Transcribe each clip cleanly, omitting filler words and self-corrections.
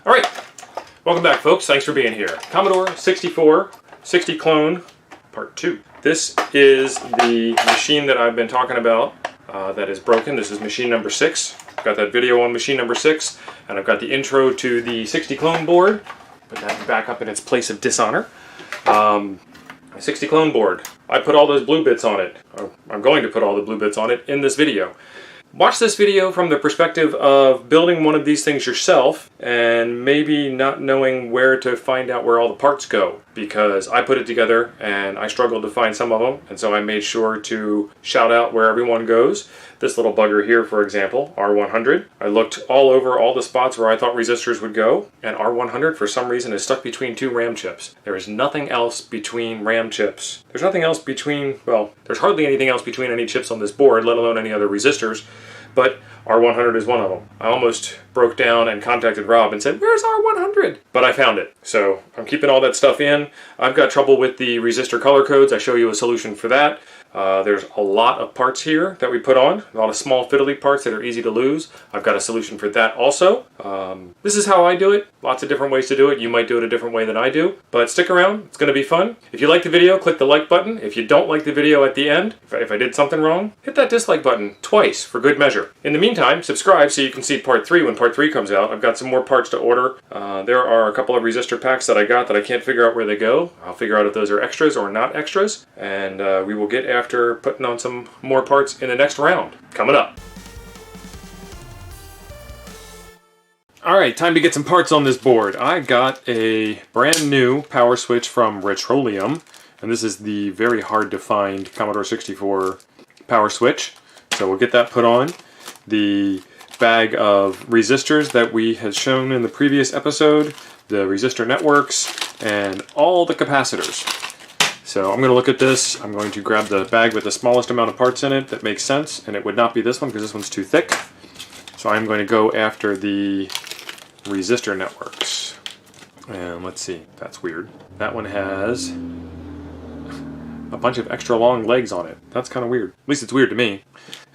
All right, welcome back, folks. Thanks for being here. Commodore 64 60 clone part 2. This is the machine that I've been talking about that is broken. This is machine number 6. I've got that video on machine number 6, and I've got the intro to the 60 clone board. Put that back up in its place of dishonor. 60 clone board. I put all those blue bits on it. I'm going to put all the blue bits on it in this video. Watch this video from the perspective of building one of these things yourself and maybe not knowing where to find out where all the parts go, because I put it together and I struggled to find some of them, and so I made sure to shout out where everyone goes. This little bugger here, for example, R100. I looked all over all the spots where I thought resistors would go, and R100 for some reason is stuck between 2 RAM chips. There is nothing else between RAM chips. There's nothing else between, well, there's hardly anything else between any chips on this board, let alone any other resistors, but R100 is one of them. I almost broke down and contacted Rob and said, "Where's R100?" But I found it. So I'm keeping all that stuff in. I've got trouble with the resistor color codes. I show you a solution for that. There's a lot of parts here that we put on, a lot of small fiddly parts that are easy to lose. I've got a solution for that also. This is how I do it. Lots of different ways to do it. You might do it a different way than I do, but stick around. It's going to be fun. If you like the video, click the like button. If you don't like the video at the end, if I did something wrong, hit that dislike button twice for good measure. In the meantime, subscribe so you can see part 3 when part 3 comes out. I've got some more parts to order. There are a couple of resistor packs that I got that I can't figure out where they go. I'll figure out if those are extras or not extras, and we will get after putting on some more parts in the next round. Coming up. Alright, time to get some parts on this board. I got a brand new power switch from Retroleum, and this is the very hard to find Commodore 64 power switch. So we'll get that put on. The bag of resistors that we had shown in the previous episode, the resistor networks, and all the capacitors. So I'm going to look at this. I'm going to grab the bag with the smallest amount of parts in it that makes sense, and it would not be this one because this one's too thick. So I'm going to go after the resistor networks. And let's see, that's weird. That one has a bunch of extra long legs on it. That's kind of weird. At least it's weird to me.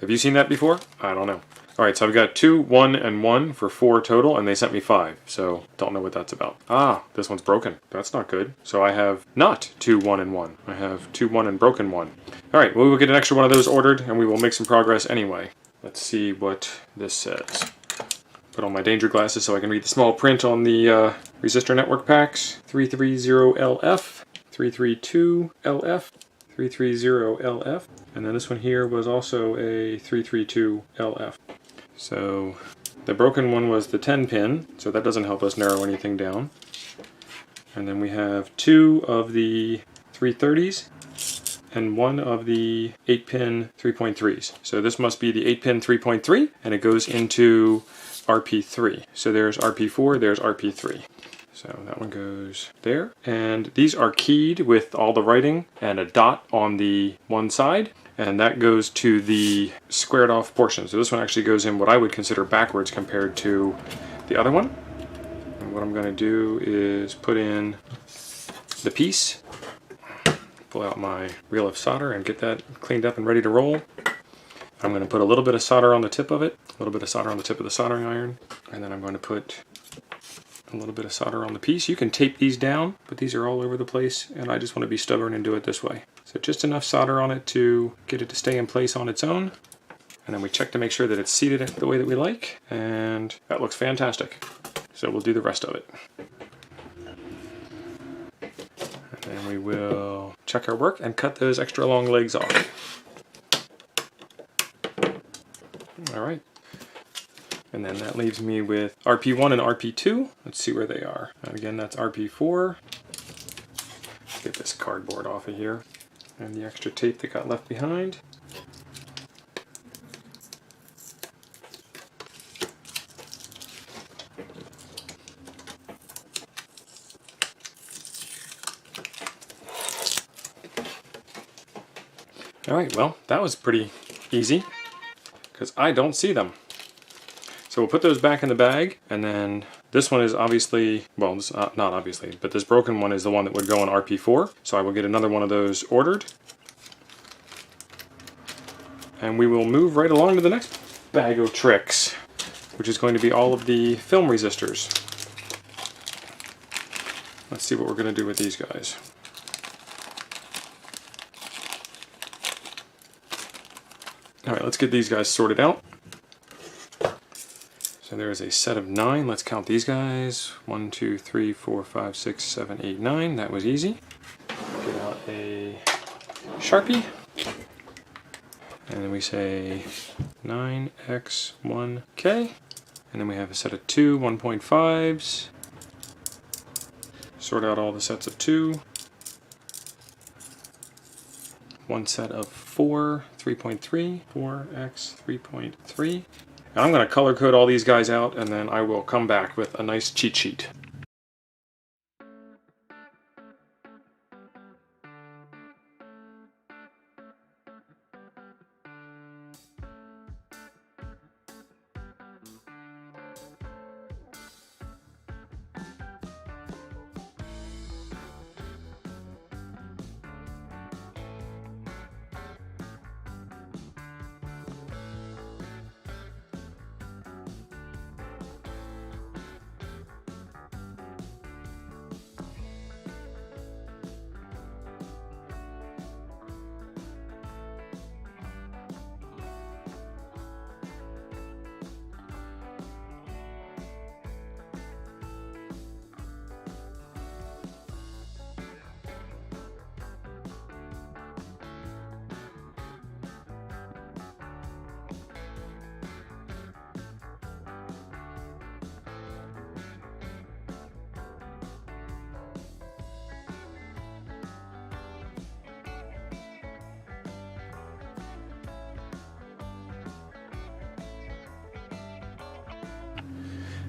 Have you seen that before? I don't know. Alright, so I've got 2, 1, and 1 for 4 total, and they sent me 5, so don't know what that's about. Ah, this one's broken. That's not good. So I have not 2, 1, and 1. I have 2, 1, and broken 1. Alright, well, we will get an extra one of those ordered, and we will make some progress anyway. Let's see what this says. Put on my danger glasses so I can read the small print on the resistor network packs. 330LF, 332LF, 330LF, and then this one here was also a 332LF. So the broken one was the 10 pin, so that doesn't help us narrow anything down. And then we have 2 of the 330s and 1 of the 8-pin 3.3s. So this must be the 8-pin 3.3, and it goes into RP3. So there's RP4, there's RP3. So that one goes there. And these are keyed with all the writing and a dot on the one side. And that goes to the squared off portion. So this one actually goes in what I would consider backwards compared to the other one. And what I'm going to do is put in the piece, pull out my reel of solder and get that cleaned up and ready to roll. I'm going to put a little bit of solder on the tip of it, a little bit of solder on the tip of the soldering iron, and then I'm going to put a little bit of solder on the piece. You can tape these down, but these are all over the place, and I just want to be stubborn and do it this way. So just enough solder on it to get it to stay in place on its own, and then we check to make sure that it's seated the way that we like, and that looks fantastic. So we'll do the rest of it. And then we will check our work and cut those extra long legs off. Alright. And then that leaves me with RP1 and RP2. Let's see where they are. And again, that's RP4. Get this cardboard off of here. And the extra tape that got left behind. Alright, well, that was pretty easy, because I don't see them. So we'll put those back in the bag, and then this one is obviously, well, this, not obviously, but this broken one is the one that would go on RP4, so I will get another one of those ordered. And we will move right along to the next bag of tricks, which is going to be all of the film resistors. let's see what we're going to do with these guys. Alright, let's get these guys sorted out. So there is a set of 9. Let's count these guys. 1, 2, 3, 4, 5, 6, 7, 8, 9. That was easy. Get out a Sharpie. And then we say 9x1k. And then we have a set of 2 1.5s. Sort out all the sets of 2. One set of 4, 3.3, 4x 3.3. Now I'm going to color code all these guys out, and then I will come back with a nice cheat sheet.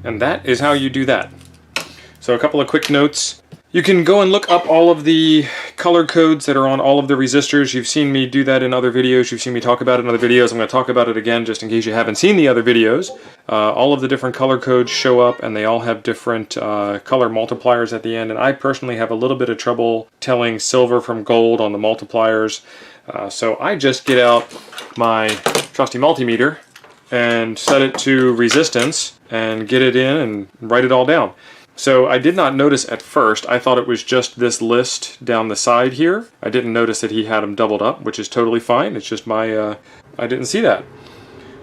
And that is how you do that. So a couple of quick notes. You can go and look up all of the color codes that are on all of the resistors. You've seen me do that in other videos. You've seen me talk about it in other videos. I'm going to talk about it again just in case you haven't seen the other videos. All of the different color codes show up, and they all have different color multipliers at the end. And I personally have a little bit of trouble telling silver from gold on the multipliers. So I just get out my trusty multimeter and set it to resistance and get it in and write it all down. So I did not notice at first. I thought it was just this list down the side here. I didn't notice that he had them doubled up, which is totally fine. It's just my, I didn't see that.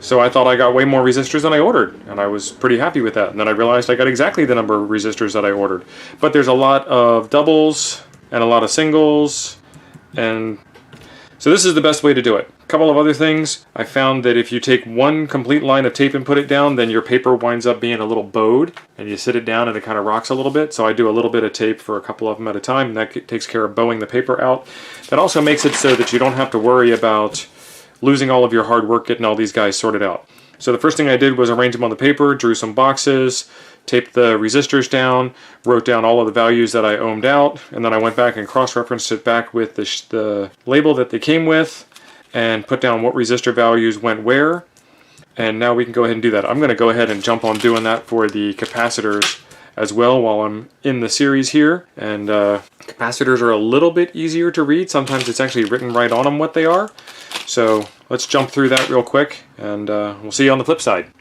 So I thought I got way more resistors than I ordered, and I was pretty happy with that. And then I realized I got exactly the number of resistors that I ordered. But there's a lot of doubles and a lot of singles, and so this is the best way to do it. A couple of other things. I found that if you take one complete line of tape and put it down, then your paper winds up being a little bowed, and you sit it down and it kind of rocks a little bit. So I do a little bit of tape for a couple of them at a time, and that takes care of bowing the paper out. That also makes it so that you don't have to worry about losing all of your hard work getting all these guys sorted out. So the first thing I did was arrange them on the paper, drew some boxes, taped the resistors down, wrote down all of the values that I ohmed out, and then I went back and cross-referenced it back with the label that they came with, and put down what resistor values went where. And now we can go ahead and do that. I'm going to go ahead and jump on doing that for the capacitors as well while I'm in the series here. And capacitors are a little bit easier to read. Sometimes it's actually written right on them what they are. So let's jump through that real quick, and we'll see you on the flip side.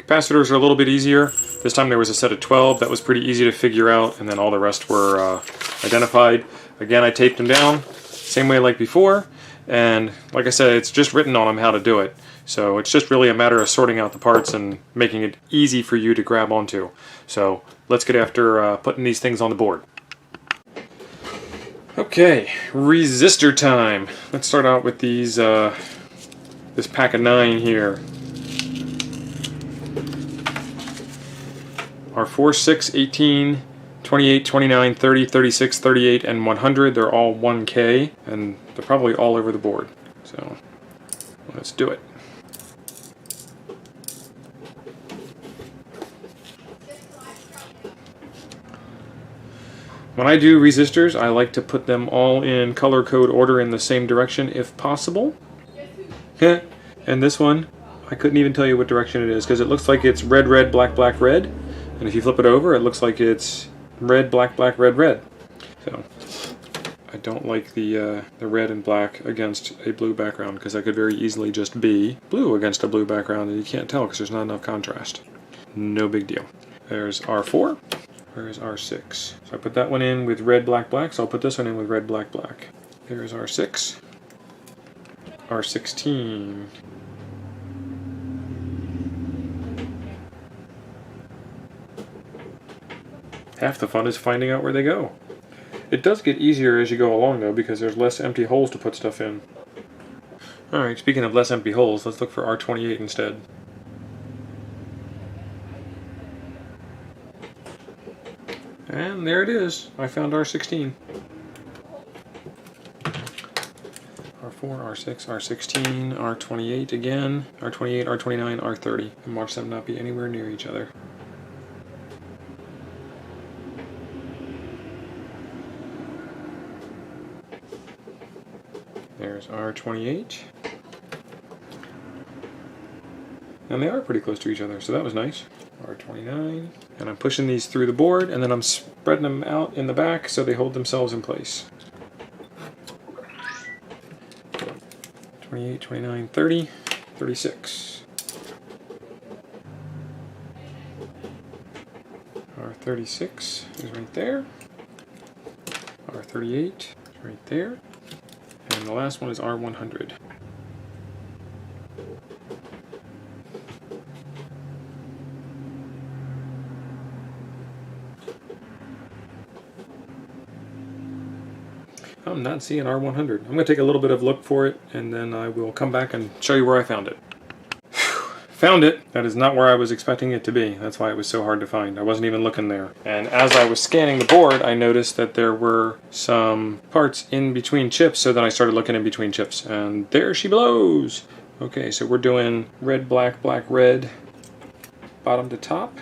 Capacitors are a little bit easier. This time there was a set of 12 that was pretty easy to figure out, and then all the rest were identified. Again, I taped them down, same way like before, and like I said, it's just written on them how to do it. So it's just really a matter of sorting out the parts and making it easy for you to grab onto. So let's get after putting these things on the board. Okay, resistor time. Let's start out with these, this pack of 9 here. Are 4, 6, 18, 28, 29, 30, 36, 38, and 100. They're all 1K, and they're probably all over the board. So let's do it. When I do resistors, I like to put them all in color code order in the same direction if possible. And this one, I couldn't even tell you what direction it is because it looks like it's red, red, black, black, red. And if you flip it over, it looks like it's red, black, black, red, red. So I don't like the red and black against a blue background because that could very easily just be blue against a blue background and you can't tell because there's not enough contrast. No big deal. There's R4. Where's R6? So I put that one in with red, black, black, so I'll put this one in with red, black, black. There's R6. R16. Half the fun is finding out where they go. It does get easier as you go along though because there's less empty holes to put stuff in. Alright, speaking of less empty holes, let's look for R28 instead. And there it is. I found R16. R4, R6, R16, R28 again, R28, R29, R30. And watch them not be anywhere near each other. There's R28. And they are pretty close to each other, so that was nice. R29. And I'm pushing these through the board, and then I'm spreading them out in the back so they hold themselves in place. 28, 29, 30, 36. R36 is right there. R38 is right there. And the last one is R100. I'm not seeing R100. I'm going to take a little bit of look for it, and then I will come back and show you where I found it. Found it! That is not where I was expecting it to be. That's why it was so hard to find. I wasn't even looking there. And as I was scanning the board, I noticed that there were some parts in between chips, so then I started looking in between chips. And there she blows! Okay, so we're doing red, black, black, red, bottom to top.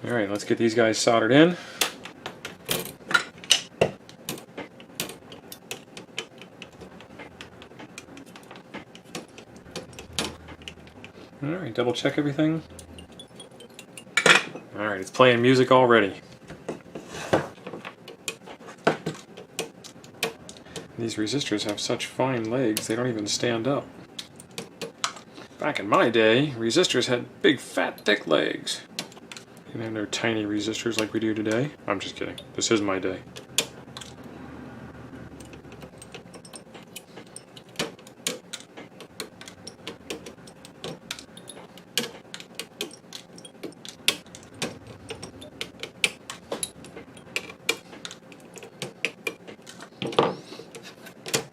Alright, let's get these guys soldered in. Alright, double check everything. Alright, it's playing music already. These resistors have such fine legs, they don't even stand up. Back in my day, resistors had big, fat, thick legs. And then they're tiny resistors like we do today. I'm just kidding. This is my day.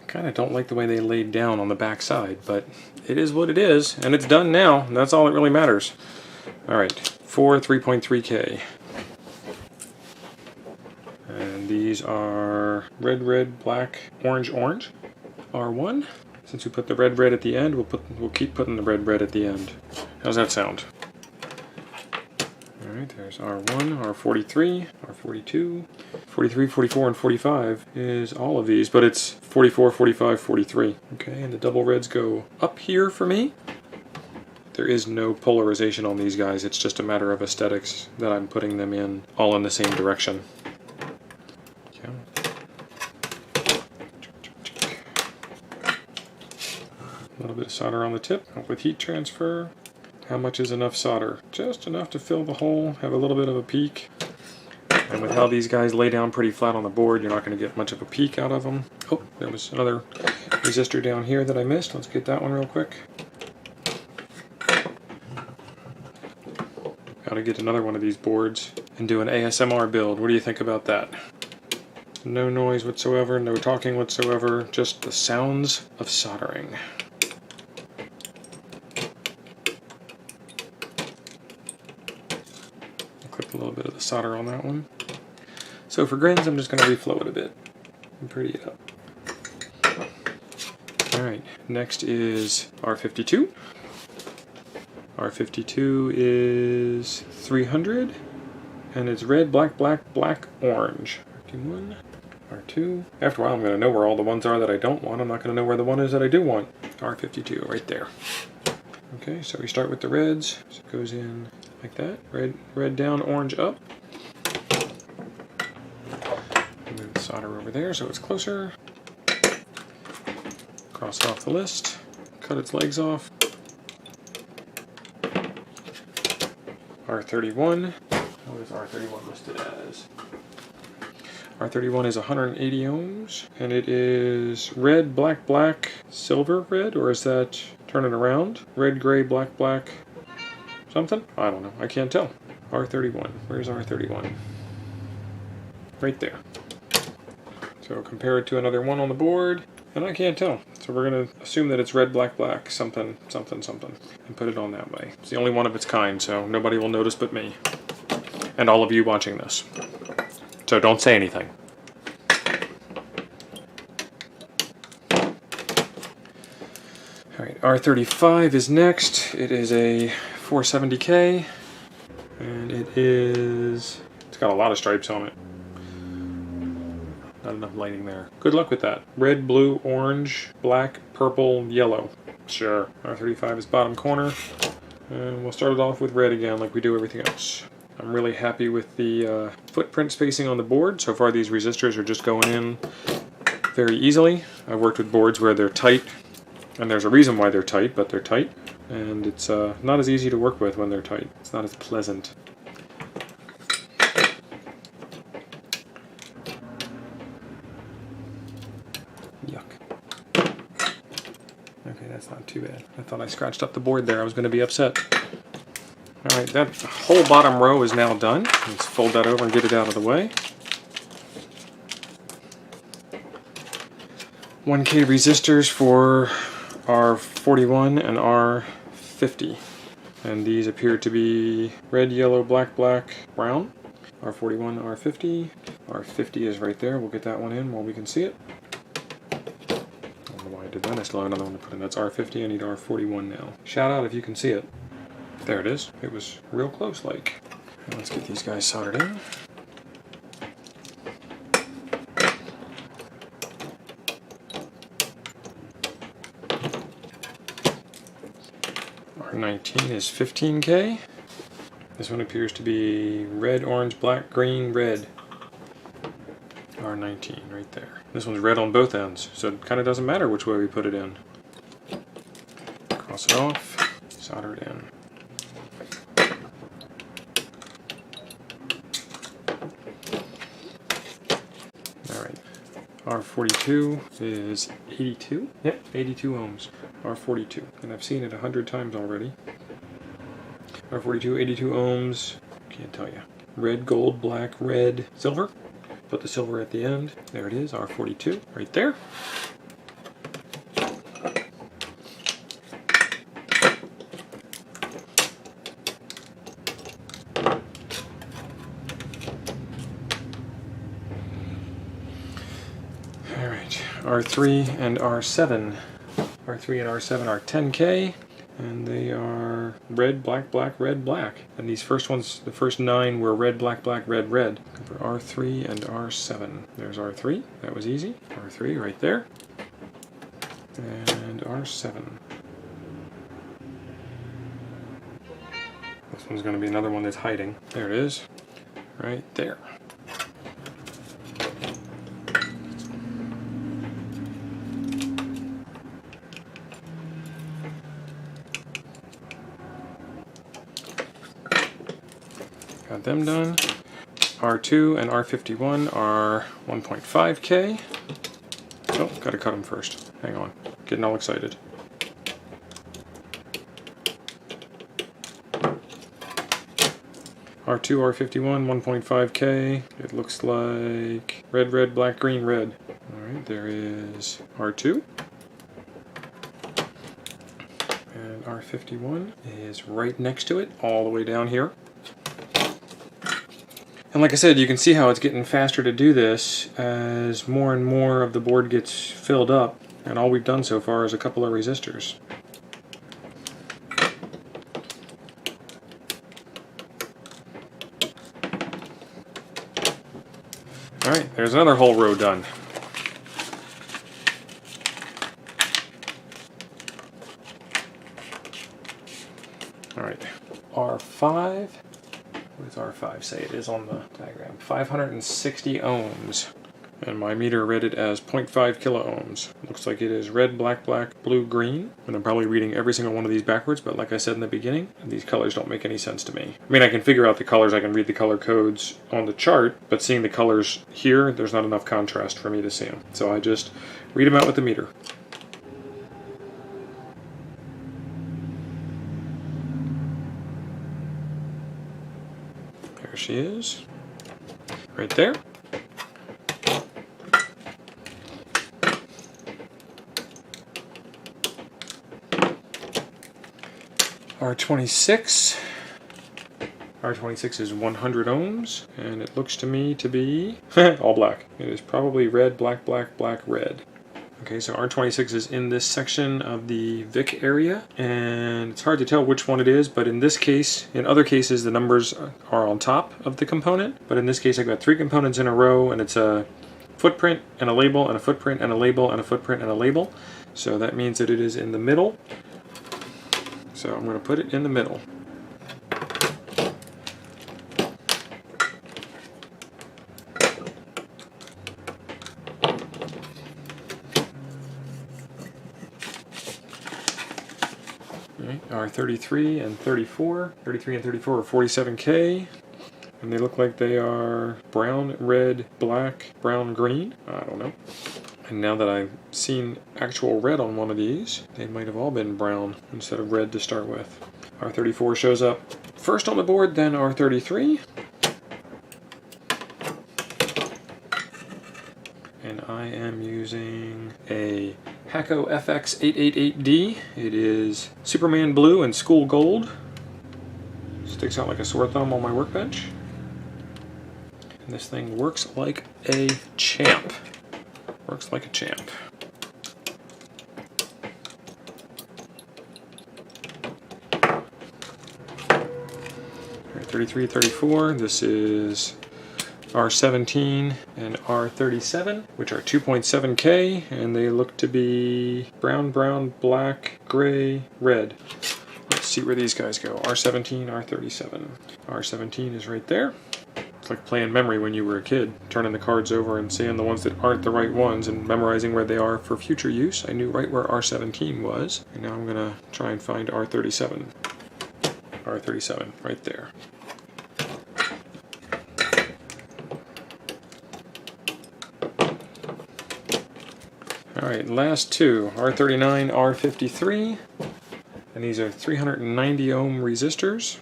Kind of don't like the way they laid down on the back side, but it is what it is, and it's done now, and that's all that really matters. Alright, 4 3.3K. And these are red, red, black, orange, orange. R1. Since we put the red, red at the end, we'll keep putting the red, red at the end. How's that sound? Alright, there's R1, R43, R42, 43, 44, and 45 is all of these, but it's 44, 45, 43. Okay, and the double reds go up here for me. There is no polarization on these guys, it's just a matter of aesthetics that I'm putting them in all in the same direction. Okay. A little bit of solder on the tip, help with heat transfer. How much is enough solder? Just enough to fill the hole, have a little bit of a peak. And with how these guys lay down pretty flat on the board, you're not going to get much of a peak out of them. Oh, there was another resistor down here that I missed. Let's get that one real quick. Got to get another one of these boards and do an ASMR build. What do you think about that? No noise whatsoever, no talking whatsoever, just the sounds of soldering. Clip a little bit of the solder on that one. So for grins, I'm just going to reflow it a bit and pretty it up. Alright, next is R52. R52 is 300, and it's red, black, black, black, orange. R1, R2. After a while, I'm going to know where all the ones are that I don't want. I'm not going to know where the one is that I do want. R52, right there. Okay, so we start with the reds. So it goes in like that. Red down, orange up. Move the solder over there so it's closer. Cross it off the list. Cut its legs off. R31. What is R31 listed as? R31 is 180 ohms, and it is red, black, black, silver, red, or is that turn it around? Red, gray, black, black, something? I don't know. I can't tell. R31. Where's R31? Right there. So compare it to another one on the board, and I can't tell. So we're going to assume that it's red, black, black, something, something, something, and put it on that way. It's the only one of its kind, so nobody will notice but me. And all of you watching this. So don't say anything. Alright, R35 is next. It is a 470K. And it's got a lot of stripes on it. Not enough lighting there. Good luck with that. Red, blue, orange, black, purple, yellow. Sure. R35 is bottom corner. And we'll start it off with red again like we do everything else. I'm really happy with the footprint spacing on the board. So far these resistors are just going in very easily. I've worked with boards where they're tight, and there's a reason why they're tight, but they're tight. And it's not as easy to work with when they're tight. It's not as pleasant. Yuck. Okay, that's not too bad. I thought I scratched up the board there. I was going to be upset. Alright, that whole bottom row is now done. Let's fold that over and get it out of the way. 1K resistors for R41 and R50. And these appear to be red, yellow, black, black, brown. R41, R50. R50 is right there. We'll get that one in while we can see it. I don't know why I did that. I still have another one to put in. That's R50. I need R41 now. Shout out if you can see it. There it is. It was real close like. Let's get these guys soldered in. R19 is 15K. This one appears to be red, orange, black, green, red. R19 right there. This one's red on both ends, so it kind of doesn't matter which way we put it in. Cross it off, solder it in. R42 is 82. Yep, 82 ohms. R42. And I've seen it 100 times already. R42, 82 ohms. Can't tell you. Red, gold, black, red, silver. Put the silver at the end. There it is, R42. Right there. R3 and R7. R3 and R7 are 10K, and they are red, black, black, red, black. And these first ones, the first 9 were red, black, black, red, red. For R3 and R7. There's R3, that was easy. R3 right there. And R7. This one's going to be another one that's hiding. There it is, right there. Got them done. R2 and R51 are 1.5K. Oh, gotta cut them first. Hang on. Getting all excited. R2, R51, 1.5K. It looks like red, red, black, green, red. Alright, there is R2. And R51 is right next to it, all the way down here. And like I said, you can see how it's getting faster to do this as more and more of the board gets filled up. And all we've done so far is a couple of resistors. Alright, there's another whole row done. R5. What does R5 say it is on the diagram? 560 ohms. And my meter read it as 0.5 kilo ohms. Looks like it is red, black, black, blue, green. And I'm probably reading every single one of these backwards, but like I said in the beginning, these colors don't make any sense to me. I mean, I can figure out the colors, I can read the color codes on the chart, but seeing the colors here, there's not enough contrast for me to see them. So I just read them out with the meter. There she is. Right there. R26. R26 is 100 ohms, and it looks to me to be all black. It is probably red, black, black, black, red. Okay, so R26 is in this section of the VIC area, and it's hard to tell which one it is, but in this case, in other cases, the numbers are on top of the component, but in this case, I've got 3 components in a row, and it's a footprint, and a label, and a footprint, and a label, and a footprint, and a label. So that means that it is in the middle. So I'm going to put it in the middle. Right, R33 and 34. 33 and 34 are 47K. And they look like they are brown, red, black, brown, green. I don't know. And now that I've seen actual red on one of these, they might have all been brown instead of red to start with. R34 shows up first on the board, then R33. And I am using a Hacko FX888D. It is Superman blue and school gold. Sticks out like a sore thumb on my workbench. And this thing works like a champ. Works like a champ. 33, 34. This is R17 and R37, which are 2.7K, and they look to be brown, brown, black, gray, red. Let's see where these guys go. R17, R37. R17 is right there. It's like playing memory when you were a kid, turning the cards over and seeing the ones that aren't the right ones and memorizing where they are for future use. I knew right where R17 was, and now I'm going to try and find R37. R37, right there. Alright, last two, R39, R53, and these are 390 ohm resistors.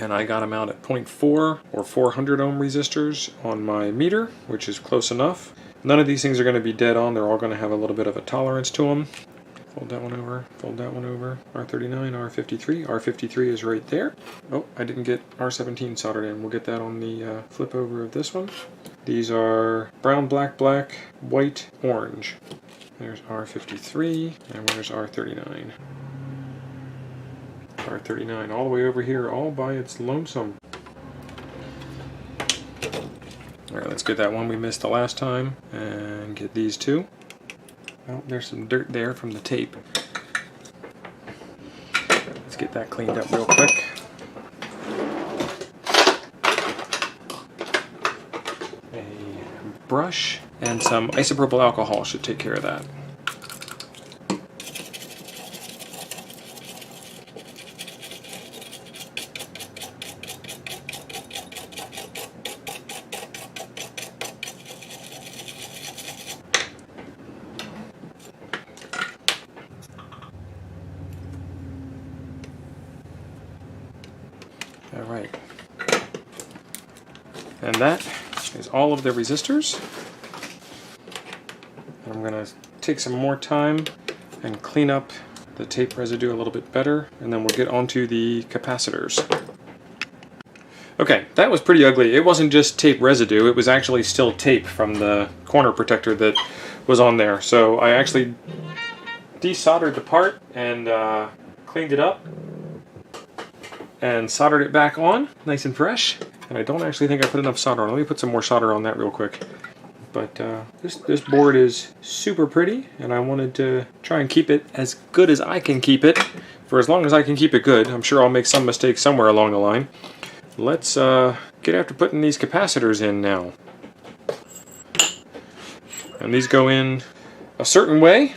And I got them out at 0.4 or 400 ohm resistors on my meter, which is close enough. None of these things are going to be dead on. They're all going to have a little bit of a tolerance to them. Fold that one over, fold that one over. R39, R53. R53 is right there. Oh, I didn't get R17 soldered in. We'll get that on the flip over of this one. These are brown, black, black, white, orange. There's R53, and where's R39? R39 all the way over here, all by its lonesome. Alright, let's get that one we missed the last time, and get these two. Oh, there's some dirt there from the tape. Let's get that cleaned up real quick. A brush and some isopropyl alcohol should take care of that. Alright, and that is all of the resistors. I'm going to take some more time and clean up the tape residue a little bit better, and then we'll get onto the capacitors. Okay, that was pretty ugly. It wasn't just tape residue, it was actually still tape from the corner protector that was on there. So I actually desoldered the part and cleaned it up and soldered it back on, nice and fresh. And I don't actually think I put enough solder on. Let me put some more solder on that real quick. But this board is super pretty, and I wanted to try and keep it as good as I can keep it for as long as I can keep it good. I'm sure I'll make some mistakes somewhere along the line. Let's get after putting these capacitors in now. And these go in a certain way.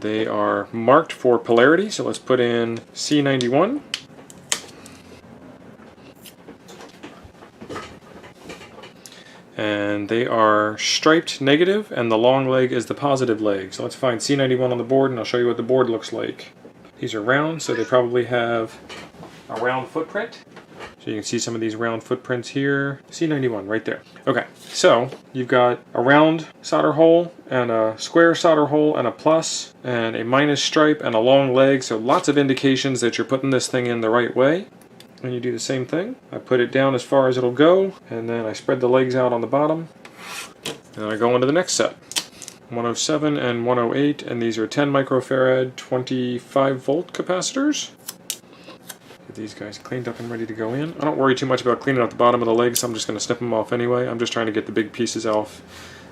They are marked for polarity, so let's put in C91. And they are striped negative, and the long leg is the positive leg. So let's find C91 on the board, and I'll show you what the board looks like. These are round, so they probably have a round footprint. So you can see some of these round footprints here. C91 right there. Okay, so you've got a round solder hole and a square solder hole and a plus and a minus stripe and a long leg. So lots of indications that you're putting this thing in the right way. And you do the same thing. I put it down as far as it'll go, and then I spread the legs out on the bottom. And then I go into the next set. 107 and 108, and these are 10 microfarad, 25 volt capacitors. Get these guys cleaned up and ready to go in. I don't worry too much about cleaning out the bottom of the legs. I'm just going to snip them off anyway. I'm just trying to get the big pieces off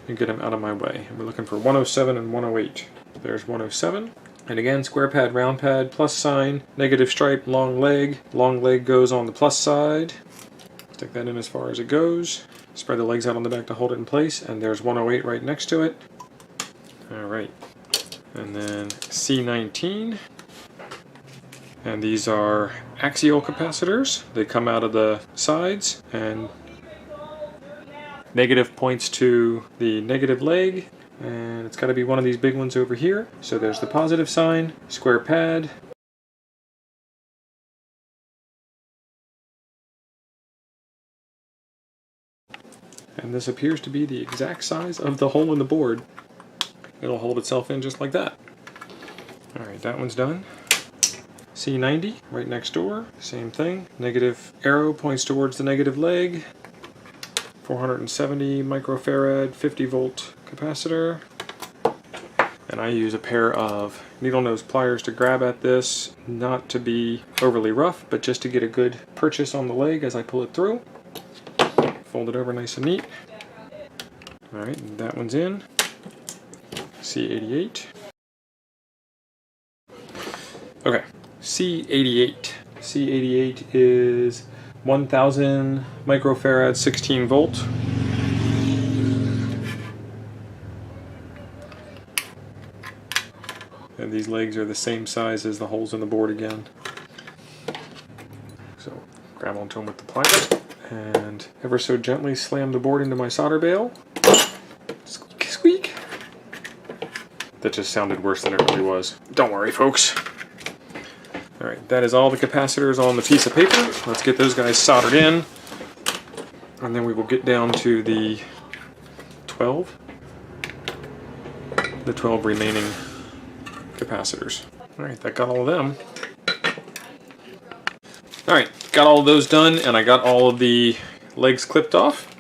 and get them out of my way. And we're looking for 107 and 108. There's 107. And again, square pad, round pad, plus sign, negative stripe, long leg. Long leg goes on the plus side. Stick that in as far as it goes. Spread the legs out on the back to hold it in place. And there's 108 right next to it. Alright. And then C19. And these are axial capacitors. They come out of the sides, and negative points to the negative leg. And it's got to be one of these big ones over here. So there's the positive sign, square pad. And this appears to be the exact size of the hole in the board. It'll hold itself in just like that. Alright, that one's done. C90, right next door, same thing. Negative arrow points towards the negative leg. 470 microfarad, 50 volt capacitor. And I use a pair of needle nose pliers to grab at this, not to be overly rough, but just to get a good purchase on the leg as I pull it through. Fold it over nice and neat. Alright, that one's in. C88. Okay, C88. C88 is 1000 microfarad, 16 volt. And these legs are the same size as the holes in the board again. So grab onto them with the pliers and ever so gently slam the board into my solder bale. Squeak, squeak. That just sounded worse than it really was. Don't worry, folks. Alright, that is all the capacitors on the piece of paper. Let's get those guys soldered in. And then we will get down to the 12. The 12 remaining capacitors. Alright, that got all of them. Alright, got all of those done, and I got all of the legs clipped off.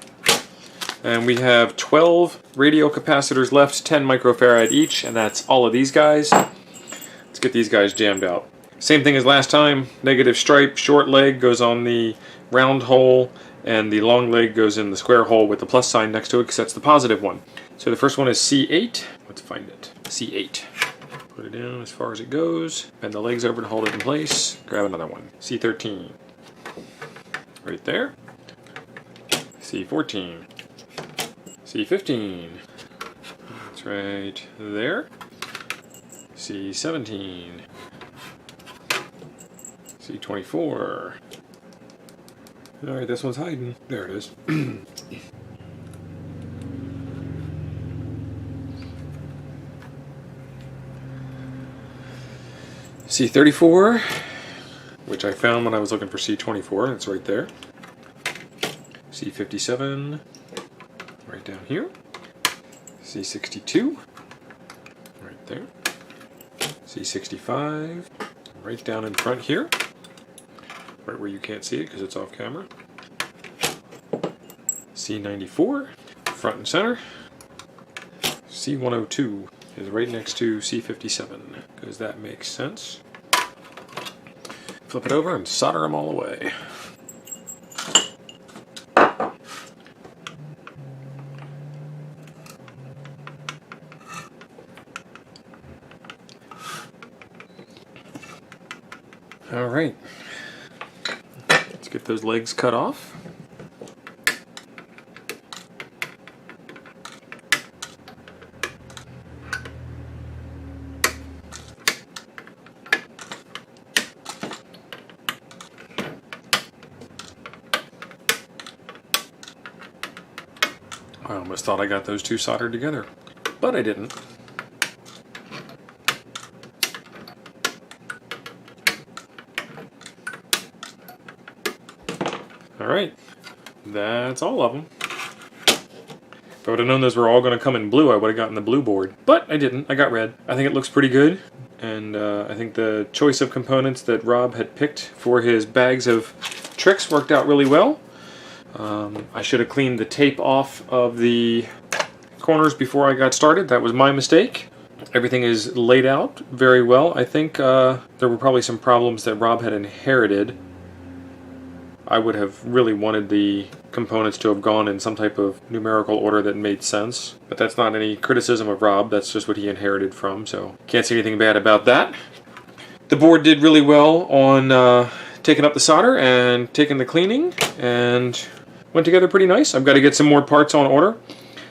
And we have 12 radial capacitors left, 10 microfarad each, and that's all of these guys. Let's get these guys jammed out. Same thing as last time, negative stripe, short leg goes on the round hole, and the long leg goes in the square hole with the plus sign next to it because that's the positive one. So the first one is C8. Let's find it. C8. Put it in as far as it goes, bend the legs over to hold it in place, grab another one. C13. Right there. C14. C15. That's right there. C17. C24. Alright, this one's hiding. There it is. C34, which I found when I was looking for C24, and it's right there. C57, right down here. C62, right there. C65, right down in front here. Right where you can't see it because it's off camera. C94, front and center. C102 is right next to C57, because that makes sense. Flip it over and solder them all away. those legs cut off. I almost thought I got those two soldered together, but I didn't. Alright, that's all of them. If I would have known those were all going to come in blue, I would have gotten the blue board. But I didn't, I got red. I think it looks pretty good, and I think the choice of components that Rob had picked for his bags of tricks worked out really well. I should have cleaned the tape off of the corners before I got started. That was my mistake. Everything is laid out very well. I think there were probably some problems that Rob had inherited. I would have really wanted the components to have gone in some type of numerical order that made sense. But that's not any criticism of Rob, that's just what he inherited from, so can't say anything bad about that. The board did really well on taking up the solder and taking the cleaning, and went together pretty nice. I've got to get some more parts on order.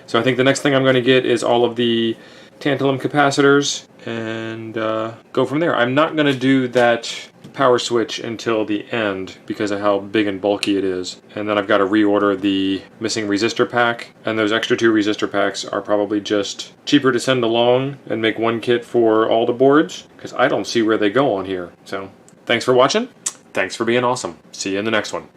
So I think the next thing I'm going to get is all of the tantalum capacitors and go from there. I'm not going to do that power switch until the end because of how big and bulky it is. And then I've got to reorder the missing resistor pack, and those extra 2 resistor packs are probably just cheaper to send along and make one kit for all the boards because I don't see where they go on here. So thanks for watching. Thanks for being awesome. See you in the next one.